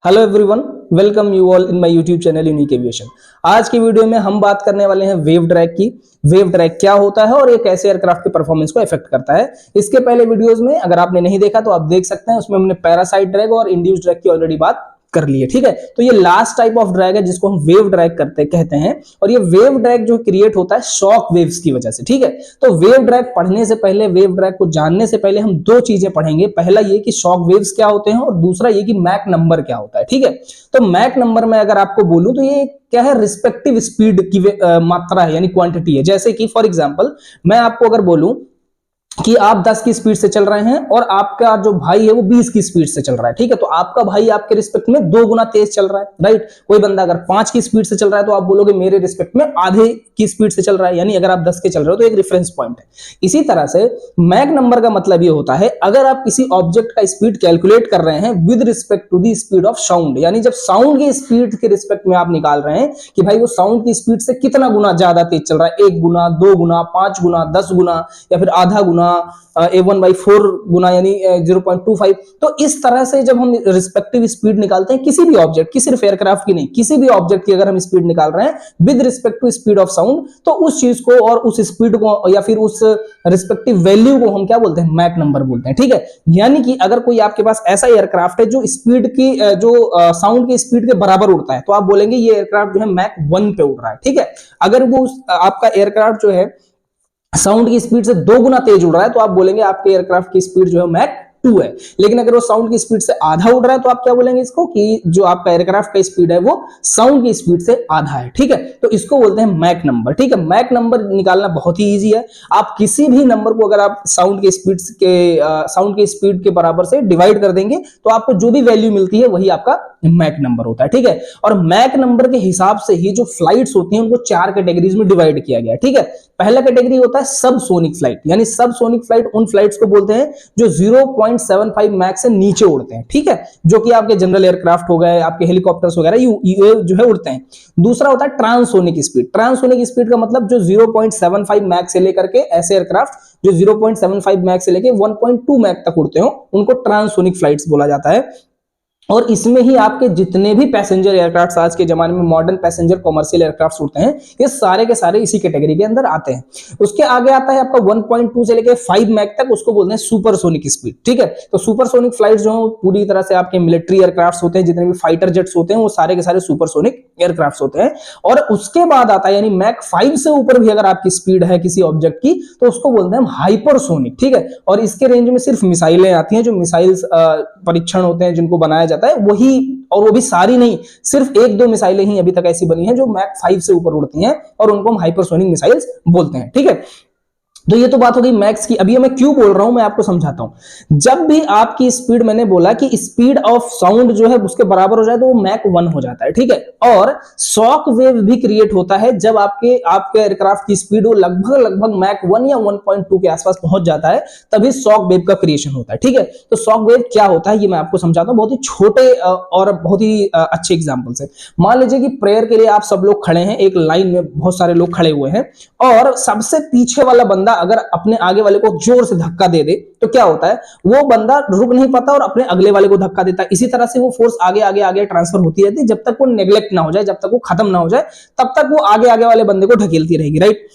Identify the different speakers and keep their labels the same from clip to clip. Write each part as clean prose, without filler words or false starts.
Speaker 1: Hello everyone, welcome you all in my YouTube channel unique aviation. आज की video में हम बात करने वाले हैं वेव ड्रैग की। वेव ड्रैग क्या होता है और ये कैसे एयरक्राफ्ट के परफॉर्मेंस को इफेक्ट करता है। इसके पहले वीडियोस में अगर आपने नहीं देखा तो आप देख सकते हैं, उसमें हमने पैरासाइट ड्रैग और इंड्यूस ड्रैग की ऑलरेडी बात कर ली है। ठीक है, तो ये लास्ट टाइप ऑफ ड्रैग है जिसको हम वेव ड्रैग कहते हैं। और ये वेव ड्रैग जो क्रिएट होता है शॉक वेव्स की वजह से। ठीक है, तो वेव ड्रैग पढ़ने से पहले, वेव ड्रैग को जानने से पहले हम दो चीजें पढ़ेंगे। पहला ये कि शॉक वेव्स क्या होते हैं और दूसरा ये कि मैक नंबर क्या होता है। ठीक है, तो मैक नंबर में अगर आपको बोलूं तो ये क्या है, रिस्पेक्टिव स्पीड की मात्रा है, यानी क्वांटिटी है। जैसे कि फॉर एग्जांपल मैं आपको अगर बोलूं कि आप 10 की स्पीड से चल रहे हैं और आपका जो भाई है वो 20 की स्पीड से चल रहा है। ठीक है, तो आपका भाई आपके रिस्पेक्ट में 2 गुना तेज चल रहा है, राइट। कोई बंदा अगर 5 की स्पीड से चल रहा है तो आप बोलोगे मेरे रिस्पेक्ट में आधे की स्पीड से चल रहा है, यानी अगर आप 10 के चल रहे हो तो एक रेफरेंस पॉइंट है। इसी तरह से मैक नंबर का मतलब ये होता है, अगर आप किसी ऑब्जेक्ट का स्पीड कैलकुलेट कर रहे हैं with respect to the speed of sound, यानी जब साउंड की स्पीड के रिस्पेक्ट में आप निकाल रहे हैं कि भाई वो साउंड की स्पीड से कितना गुना ज्यादा तेज चल रहा है, 1 गुना, 2 गुना, 5 गुना, 10 गुना या फिर आधा गुना, A1/4 गुना यानी 0.25। तो इस तरह से जब हम रिस्पेक्टिव स्पीड निकालते हैं किसी भी ऑब्जेक्ट की, सिर्फ एयरक्राफ्ट की नहीं, किसी भी ऑब्जेक्ट की अगर हम स्पीड निकाल रहे हैं with respect to speed of sound, तो उस चीज को और उस स्पीड को या फिर उस रिस्पेक्टिव वैल्यू को हम क्या बोलते हैं, मैक नंबर बोलते हैं। ठीक है, यानी कि अगर कोई आपके पास ऐसा एयरक्राफ्ट है जो स्पीड की जो साउंड की स्पीड के बराबर उड़ता है, तो आप बोलेंगे ये एयरक्राफ्ट जो है मैक 1 पे उड़ रहा है। ठीक है, अगर वो आपका एयरक्राफ्ट जो है साउंड की स्पीड से 2 गुना तेज उड़ रहा है तो आप बोलेंगे आपके एयरक्राफ्ट की स्पीड जो है मैक 2 है। लेकिन अगर वो साउंड की स्पीड से आधा उड़ रहा है तो आप क्या बोलेंगे इसको, कि जो आपका एयरक्राफ्ट का स्पीड है वो साउंड की स्पीड से आधा है। ठीक है, तो इसको बोलते हैं मैक नंबर। ठीक है, मैक नंबर निकालना बहुत ही इजी है। आप किसी भी नंबर को अगर आप साउंड की स्पीड के बराबर से डिवाइड कर देंगे तो आपको जो भी वैल्यू मिलती है वही आपका मैक नंबर होता है। ठीक है, और मैक नंबर के हिसाब से ही जो फ्लाइट्स होती हैं उनको 4 कैटेगरीज में डिवाइड किया गया है। ठीक है, पहला कैटेगरी होता है सब सोनिक फ्लाइट, यानी सब सोनिक फ्लाइट उन फ्लाइट्स को बोलते हैं जो 0.75 मैक से नीचे उड़ते हैं। ठीक है, जो कि आपके जनरल एयरक्राफ्ट हो गए, आपके हेलीकॉप्टर्स वगैरह ये जो है उड़ते हैं। दूसरा होता है ट्रांसोनिक स्पीड। ट्रांसोनिक स्पीड का मतलब जो 0.75 मैक से लेकर के ऐसे एयरक्राफ्ट जो 0.75 मैक से लेकर 1.2 मैक तक उड़ते हो उनको ट्रांसोनिक फ्लाइट्स बोला जाता है। और इसमें ही आपके जितने भी पैसेंजर एयरक्राफ्ट आज के जमाने में मॉडर्न पैसेंजर कॉमर्शियल एयरक्राफ्ट उड़ते हैं, ये सारे के सारे इसी कैटेगरी के अंदर आते हैं। उसके आगे आता है आपका 1.2 से लेकर 5 मैक तक, उसको बोलते हैं सुपरसोनिक स्पीड। ठीक है, तो सुपरसोनिक फ्लाइट्स जो पूरी तरह से आपके मिलिट्री एयरक्राफ्ट होते हैं, जितने भी फाइटर जेट्स होते हैं वो सारे के सारे सुपरसोनिक एयरक्राफ्ट होते हैं। और उसके बाद आता है, यानी मैक 5 से ऊपर भी अगर आपकी स्पीड है किसी ऑब्जेक्ट की तो उसको बोलते हैं हाइपरसोनिक। ठीक है, और इसके रेंज में सिर्फ मिसाइलें आती हैं, जो मिसाइल्स परीक्षण होते हैं जिनको बनाया जाता है वही, और वो भी सारी नहीं, सिर्फ 1-2 मिसाइलें ही अभी तक ऐसी बनी हैं जो मैक 5 से ऊपर उड़ती हैं और उनको हम हाइपरसोनिक मिसाइल्स बोलते हैं। ठीक है, तो ये तो बात हो गई मैक्स की। अभी मैं क्यों बोल रहा हूं मैं आपको समझाता हूं। जब भी आपकी स्पीड, मैंने बोला कि स्पीड ऑफ साउंड जो है उसके बराबर हो जाए तो वो मैक 1 हो जाता है। ठीक है, और शॉक वेव भी क्रिएट होता है जब आपके एयरक्राफ्ट की स्पीड वो लगभग मैक 1 या 1.2 के आसपास पहुंच जाता है, तभी शॉक वेव का क्रिएशन होता है। ठीक है, तो शॉक वेव क्या होता है ये मैं आपको समझाता हूं बहुत ही छोटे और बहुत ही अच्छे एग्जाम्पल से। मान लीजिए कि प्रेयर के लिए आप सब लोग खड़े हैं, एक लाइन में बहुत सारे लोग खड़े हुए हैं और सबसे पीछे वाला बंदा अगर अपने आगे वाले को जोर से धक्का दे दे तो क्या होता है, वो बंदा रुक नहीं पाता और अपने अगले वाले को धक्का देता है। इसी तरह से वो फोर्स आगे आगे आगे ट्रांसफर होती रहती है जब तक वो नेग्लेक्ट ना हो जाए, जब तक वो खत्म ना हो जाए, तब तक वो आगे आगे वाले बंदे को ढकेलती रहेगी, राइट।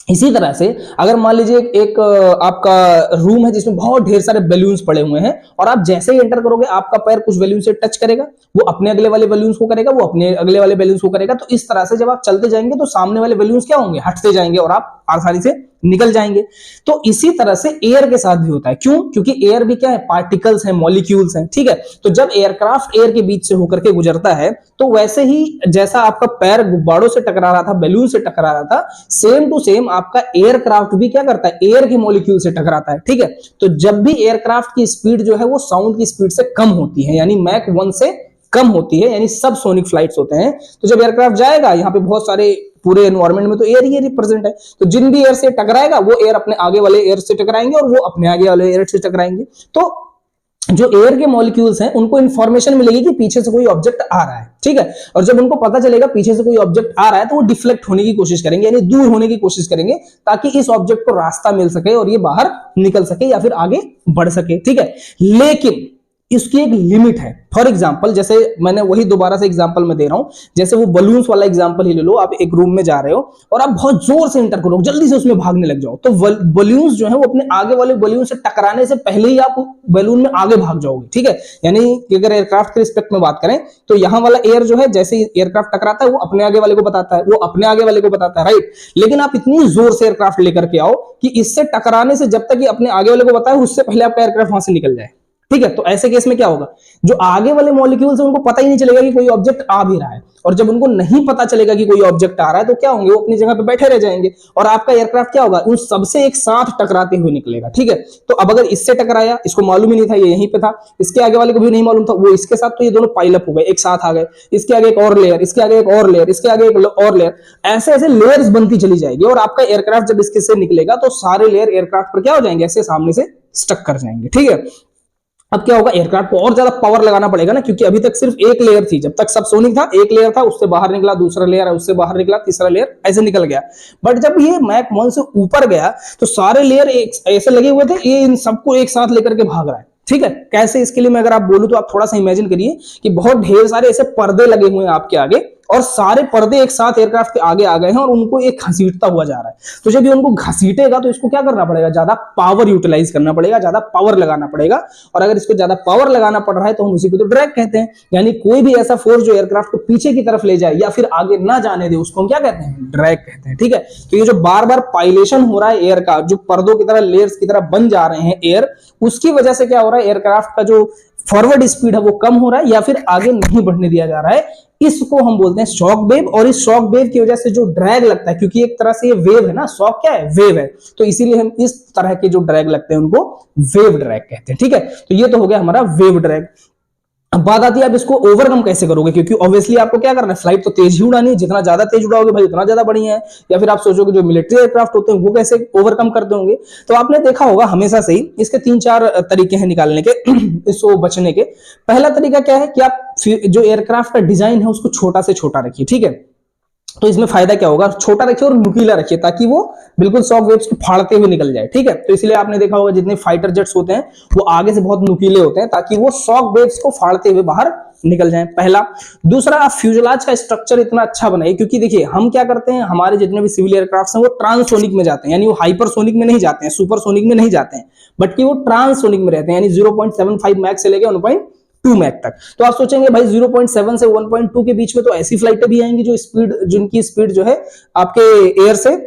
Speaker 1: इसी तरह से अगर मान लीजिए एक आपका रूम है जिसमें बहुत ढेर सारे बैलून्स पड़े हुए हैं और आप जैसे ही एंटर करोगे आपका पैर कुछ बैलून से टच करेगा, वो अपने अगले वाले बैलून्स को करेगा, वो अपने अगले वाले बैलून्स को करेगा। तो इस तरह से जब आप चलते जाएंगे तो सामने वाले बैलून्स क्या होंगे, हटते जाएंगे और आप आसानी से निकल जाएंगे। तो इसी तरह से एयर के साथ भी होता है। क्यों? क्योंकि एयर भी क्या है, पार्टिकल्स हैं, मॉलिक्यूल्स हैं। ठीक है, तो जब एयरक्राफ्ट एयर के बीच से होकर के गुजरता है तो वैसे ही जैसा आपका पैर गुब्बारों से टकरा रहा था, बैलून से टकरा रहा था, सेम टू सेम आपका एयरक्राफ्ट भी क्या करता है, एयर के मॉलिक्यूल से टकराता है। ठीक है, तो जब भी एयरक्राफ्ट की स्पीड जो है वो साउंड की स्पीड से कम होती है, यानी मैक 1 से कम होती है, यानी सब सोनिक फ्लाइट्स होते हैं। तो जब एयरक्राफ्ट जाएगा, यहाँ पे बहुत सारे पूरे एनवायरमेंट में तो एयर ही रिप्रेजेंट है, तो जिन भी एयर से टकराएगा वो एयर अपने आगे वाले एयर से टकराएंगे और वो अपने आगे वाले एयर से टकराएंगे। तो जो एयर के मॉलिक्यूल्स हैं उनको इंफॉर्मेशन मिलेगी कि पीछे से कोई ऑब्जेक्ट आ रहा है। ठीक है, और जब उनको पता चलेगा पीछे से कोई ऑब्जेक्ट आ रहा है तो वो डिफ्लेक्ट होने की कोशिश करेंगे, यानी दूर होने की कोशिश करेंगे, ताकि इस ऑब्जेक्ट को रास्ता मिल सके और ये बाहर निकल सके या फिर आगे बढ़ सके। ठीक है, लेकिन इसकी एक लिमिट है। फॉर एग्जाम्पल, जैसे मैंने वही दोबारा से एग्जाम्पल में दे रहा हूं, जैसे वो बलून्स वाला एग्जाम्पल ही ले लो। आप एक रूम में जा रहे हो और आप बहुत जोर से एंटर करो, जल्दी से उसमें भागने लग जाओ, तो बलून्स जो है वो अपने आगे वाले बलून से टकराने से पहले ही आप बलून में आगे भाग जाओगे, ठीक है। यानी कि अगर एयरक्राफ्ट के रिस्पेक्ट में बात करें तो यहाँ वाला एयर जो है, जैसे एयरक्राफ्ट टकराता है वो अपने आगे वाले को बताता है, वो अपने आगे वाले को बताता है, राइट। लेकिन आप इतनी जोर से एयरक्राफ्ट लेकर के आओ कि इससे टकराने से जब तक ये अपने आगे वाले को बताए उससे पहले आपका एयरक्राफ्ट वहां से निकल जाए, ठीक है। तो ऐसे केस में क्या होगा, जो आगे वाले मॉलिक्यूल्स हैं उनको पता ही नहीं चलेगा कि कोई ऑब्जेक्ट आ भी रहा है, और जब उनको नहीं पता चलेगा कि कोई ऑब्जेक्ट आ रहा है तो क्या होंगे, वो अपनी जगह पे बैठे रह जाएंगे, और आपका एयरक्राफ्ट क्या होगा, उन सबसे एक साथ टकराते हुए निकलेगा, ठीक है। तो अब अगर इससे टकराया, इसको मालूम ही नहीं था, ये यहीं पे था, इसके आगे वाले को भी नहीं मालूम था, वो इसके साथ, तो ये दोनों पाइल अप हो गए, एक साथ आ गए, इसके आगे एक और लेयर, इसके आगे एक और लेयर, इसके आगे एक और लेयर, ऐसे ऐसे लेयर्स बनती चली जाएगी, और आपका एयरक्राफ्ट जब इसके से निकलेगा तो सारे लेयर एयरक्राफ्ट पर क्या हो जाएंगे, ऐसे सामने से स्टक कर जाएंगे, ठीक है। अब क्या होगा, एयरक्राफ्ट को और ज्यादा पावर लगाना पड़ेगा ना, क्योंकि अभी तक सिर्फ एक लेयर थी, जब तक सबसोनिक था एक लेयर था, उससे बाहर निकला, दूसरा लेयर है उससे बाहर निकला, तीसरा लेयर ऐसे निकल गया। बट जब ये मैक 1 से ऊपर गया तो सारे लेयर ऐसे लगे हुए थे, ये इन सबको एक साथ लेकर के भाग रहा है, ठीक है। कैसे, इसके लिए मैं अगर आप बोलूं तो आप थोड़ा सा इमेजिन करिए कि बहुत ढेर सारे ऐसे पर्दे लगे हुए हैं आपके आगे, और सारे पर्दे एक साथ एयरक्राफ्ट के आगे आ गए हैं और उनको एक घसीटता हुआ जा रहा है। तो जब ये उनको घसीटेगा तो इसको क्या करना पड़ेगा, ज्यादा पावर यूटिलाइज करना पड़ेगा, ज्यादा पावर लगाना पड़ेगा, और अगर इसको ज्यादा पावर लगाना पड़ रहा है तो हम उसी को तो ड्रैग कहते हैं। यानी कोई भी ऐसा फोर्स जो एयरक्राफ्ट को पीछे की तरफ ले जाए या फिर आगे ना जाने दे, उसको हम क्या कहते हैं, ड्रैग कहते हैं, ठीक है। तो ये जो बार बार पाइलेशन हो रहा है एयर का, जो पर्दों की तरह लेयर्स की तरह बन जा रहे हैं एयर, उसकी वजह से क्या हो रहा है, एयरक्राफ्ट का जो फॉरवर्ड स्पीड है वो कम हो रहा है या फिर आगे नहीं बढ़ने दिया जा रहा है, इसको हम बोलते हैं शॉक वेव। और इस शॉक वेव की वजह से जो ड्रैग लगता है, क्योंकि एक तरह से ये वेव है ना, शॉक क्या है, वेव है, तो इसीलिए हम इस तरह के जो ड्रैग लगते हैं उनको वेव ड्रैग कहते हैं, ठीक है। तो ये तो हो गया हमारा वेव ड्रैग। अब बात आती है आप इसको ओवरकम कैसे करोगे, क्योंकि ऑब्वियसली आपको क्या करना है, फ्लाइट तो तेज ही उड़ानी है, जितना ज्यादा तेज उड़ाओगे भाई उतना ज्यादा बढ़िया है। या फिर आप सोचोगे जो मिलिट्री एयरक्राफ्ट होते हैं वो कैसे ओवरकम करते होंगे, तो आपने देखा होगा हमेशा से ही इसके 3-4 तरीके हैं निकालने के इसको बचने के। पहला तरीका क्या है कि आप जो एयरक्राफ्ट का डिजाइन है उसको छोटा से छोटा रखिए, ठीक है। तो इसमें फायदा क्या होगा, छोटा रखिए और नुकीला रखिए ताकि वो बिल्कुल शॉक वेव्स को फाड़ते हुए निकल जाए, ठीक है। तो इसलिए आपने देखा होगा जितने फाइटर जेट्स होते हैं वो आगे से बहुत नुकीले होते हैं ताकि वो शॉक वेव्स को फाड़ते हुए बाहर निकल जाएं, पहला। दूसरा, आप फ्यूजलाज का स्ट्रक्चर इतना अच्छा बनाइए, क्योंकि देखिए हम क्या करते हैं, हमारे जितने भी सिविल एयरक्राफ्ट हैं वो ट्रांससोनिक में जाते हैं, यानी वो हाइपरसोनिक में नहीं जाते हैं, सुपरसोनिक में नहीं जाते हैं, बट कि वो ट्रांससोनिक में रहते हैं, यानी 0.75 मैक से लेकर 1.2 मैक तक। तो आप सोचेंगे भाई 0.7 से 1.2 के बीच में तो ऐसी फ्लाइटें भी आएंगी जो स्पीड, जिनकी स्पीड जो है आपके एयर से,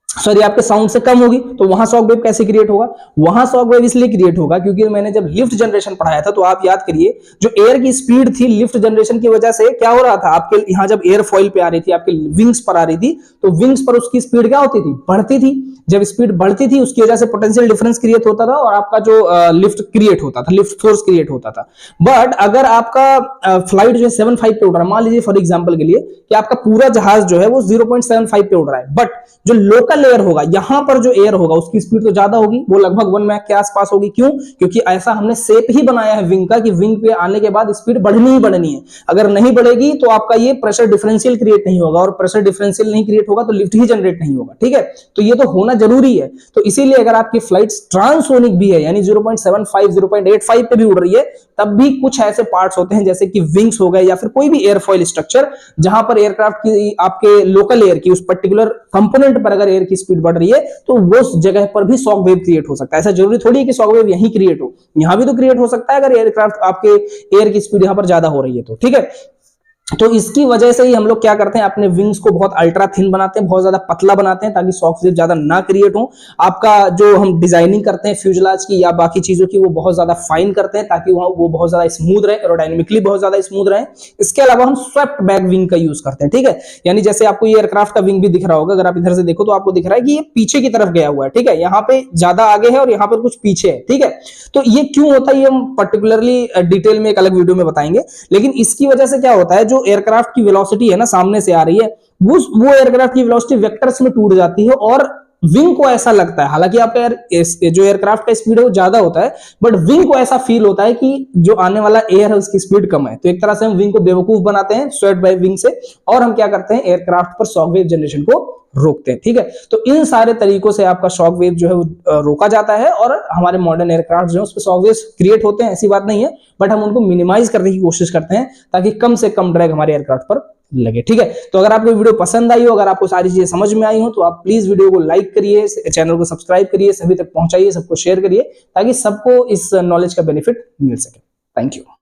Speaker 1: सॉरी आपके साउंड से कम होगी, तो वहां शॉक वेव कैसे क्रिएट होगा, वहां शॉक वेव इसलिए क्रिएट होगा क्योंकि मैंने जब लिफ्ट जनरेशन पढ़ाया था तो आप याद करिए, जो एयर की स्पीड थी लिफ्ट जनरेशन की वजह से क्या हो रहा था, आपके यहां जब एयर फॉइल पे आ रही थी, आपके विंग्स पर आ रही थी, तो विंग्स पर उसकी स्पीड क्या होती थी, बढ़ती थी। जब स्पीड बढ़ती थी उसकी वजह से पोटेंशियल डिफरेंस क्रिएट होता था और आपका जो लिफ्ट क्रिएट होता था, लिफ्ट फोर्स क्रिएट होता था। बट अगर आपका फ्लाइट जो है 7.5 पे उड़ रहा है, मान लीजिए फॉर एग्जांपल के लिए कि आपका पूरा जहाज जो है वो 0.75 पे उड़ रहा है, बट जो लोकल एयर होगा, यहां पर जो एयर होगा उसकी स्पीड तो ज्यादा होगी, वो लगभग 1 मैक के आसपास होगी। क्यों, क्योंकि ऐसा हमने शेप ही बनाया है विंग का कि विंग पे आने के बाद स्पीड बढ़नी ही बढ़नी है। अगर नहीं बढ़ेगी तो आपका ये प्रेशर डिफरेंशियल क्रिएट नहीं होगा, और प्रेशर डिफरेंशियल नहीं क्रिएट होगा तो लिफ्ट ही जनरेट नहीं होगा, ठीक है। तो ये तो होना जरूरी है। तो इसीलिए अगर आपकी फ्लाइट ट्रांससोनिक भी है, यानी 0.75 0.85 पे भी उड़ रही है, तब भी कुछ ऐसे पार्ट्स होते हैं जैसे कि विंग्स हो गए या फिर कोई भी एयरफॉइल स्ट्रक्चर, जहां पर एयरक्राफ्ट की, आपके लोकल एयर की, उस पर्टिकुलर कंपोनेंट पर अगर एयर की स्पीड बढ़ रही है तो वो उस जगह पर भी शॉक वेव क्रिएट हो सकता है। ऐसा जरूरी थोड़ी है कि शॉक वेव यहीं क्रिएट हो, यहां भी तो क्रिएट हो सकता है अगर एयरक्राफ्ट आपके एयर की स्पीड यहां पर ज्यादा हो रही है तो, ठीक है। तो इसकी वजह से ही हम लोग क्या करते हैं, अपने विंग्स को बहुत अल्ट्रा थिन बनाते हैं, बहुत ज्यादा पतला बनाते हैं ताकि शॉक वेव ज्यादा ना क्रिएट हो। आपका जो हम डिजाइनिंग करते हैं फ्यूजलाज की या बाकी चीजों की, वो बहुत ज्यादा फाइन करते हैं ताकि वो बहुत ज्यादा स्मूथ रहे, एरोडायनेमिकली बहुत ज्यादा स्मूथ रहे। इसके अलावा हम स्वेप्ट बैक विंग का यूज करते हैं, ठीक है। यानी जैसे आपको ये एयरक्राफ्ट का विंग भी दिख रहा होगा, अगर आप इधर से देखो तो आपको दिख रहा है कि ये पीछे की तरफ गया हुआ है, ठीक है। यहाँ पे ज्यादा आगे है और यहाँ पर कुछ पीछे है, ठीक है। तो ये क्यों होता है ये हम पर्टिकुलरली डिटेल में एक अलग वीडियो में बताएंगे, लेकिन इसकी वजह से क्या होता है, जो एयरक्राफ्ट की वेलोसिटी है ना सामने से आ रही है, वो एयरक्राफ्ट की वेलोसिटी वेक्टर्स में टूट जाती है और विंग को ऐसा लगता है, हालांकि आपका जो एयरक्राफ्ट का स्पीड है वो ज्यादा होता है, बट विंग को ऐसा फील होता है कि जो आने वाला एयर है उसकी स्पीड कम है। तो एक तरह से हम विंग को बेवकूफ बनाते हैं स्वेट बाय विंग से, और हम क्या करते हैं, एयरक्राफ्ट पर शॉक वेव जनरेशन को रोकते हैं। ठीक है, तो इन सारे तरीकों से आपका शॉक वेव जो है वो रोका जाता है, और हमारे मॉडर्न एयरक्राफ्ट जो है उस पर शॉक वेव्स क्रिएट होते हैं, ऐसी बात नहीं है, बट हम उनको मिनिमाइज करने की कोशिश करते हैं ताकि कम से कम ड्रैग हमारे एयरक्राफ्ट पर लगे। ठीक है, तो अगर आपको वीडियो पसंद आई हो, अगर आपको सारी चीजें समझ में आई हो, तो आप प्लीज वीडियो को लाइक करिए, चैनल को सब्सक्राइब करिए, सभी तक पहुंचाइए, सबको शेयर करिए, ताकि सबको इस नॉलेज का बेनिफिट मिल सके। Thank you.